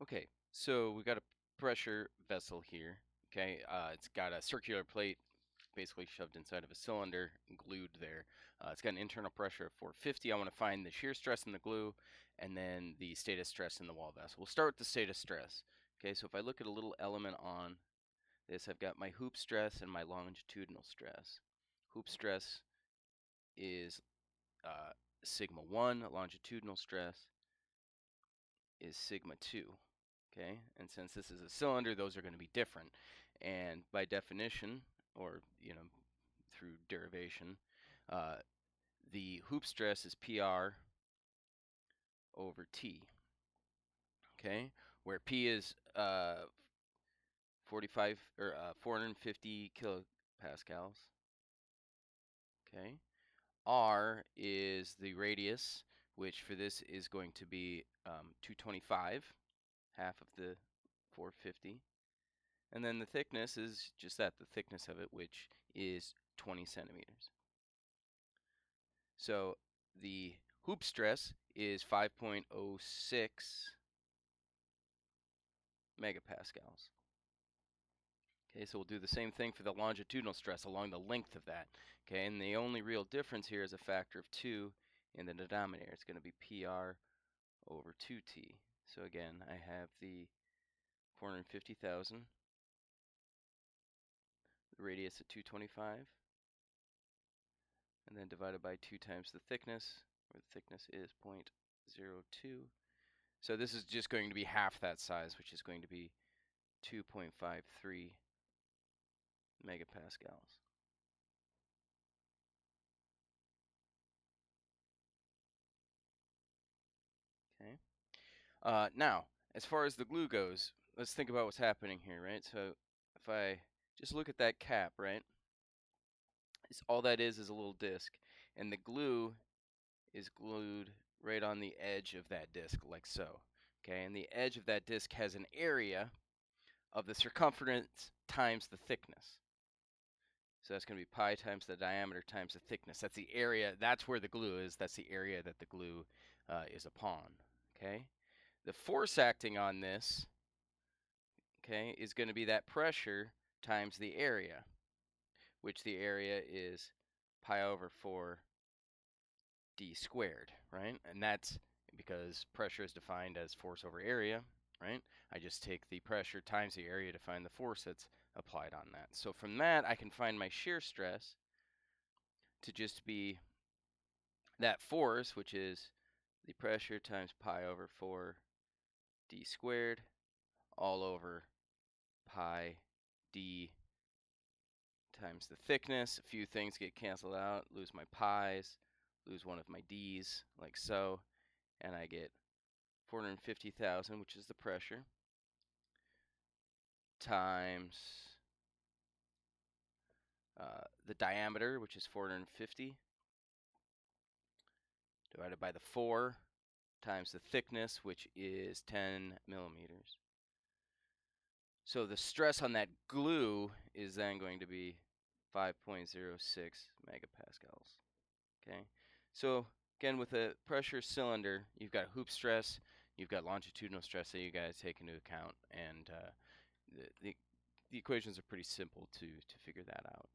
Okay, so we got a pressure vessel here. Okay, it's got a circular plate basically shoved inside of a cylinder and glued there. It's got an internal pressure of 450. I want to find the shear stress in the glue and then the status stress in the wall vessel. We'll start with the status stress. Okay, so if I look at a little element on this, I've got my hoop stress and my longitudinal stress. Hoop stress is sigma 1, longitudinal stress is sigma 2. Okay, and since this is a cylinder, those are going to be different. And by definition, or through derivation, uh, the hoop stress is PR over T. Okay, where P is 45 or 450 kilopascals. Okay, R is the radius, which for this is going to be 225, half of the 450. And then the thickness is just that, the thickness of it, which is 20 centimeters. So the hoop stress is 5.06 megapascals. Okay, so we'll do the same thing for the longitudinal stress along the length of that. Okay, and the only real difference here is a factor of 2 in the denominator. It's going to be PR over 2T. So again, I have the 450,000, the radius at 225, and then divided by 2 times the thickness, where the thickness is 0.02. So this is just going to be half that size, which is going to be 2.53 megapascals. Okay. Now, as far as the glue goes, let's think about what's happening here, right? So if I just look at that cap, right? All that is a little disc, and the glue is glued right on the edge of that disc, like so. Okay, and the edge of that disc has an area of the circumference times the thickness. So that's going to be pi times the diameter times the thickness. That's the area, that's where the glue is. That's the area that the glue is upon. Okay, the force acting on this, okay, is going to be that pressure times the area, which the area is pi over 4 d squared, right? And that's because pressure is defined as force over area, right? I just take the pressure times the area to find the force that's applied on that. So from that, I can find my shear stress to just be that force, which is the pressure times pi over 4 d squared all over pi d times the thickness. A few things get canceled out, lose my pi's, lose one of my d's, like so, and I get 450,000, which is the pressure, times the diameter, which is 450, divided by the 4 times the thickness, which is 10 millimeters. So the stress on that glue is then going to be 5.06 megapascals. Okay, so again, with a pressure cylinder, you've got hoop stress, you've got longitudinal stress that you guys take into account, and the equations are pretty simple to figure that out.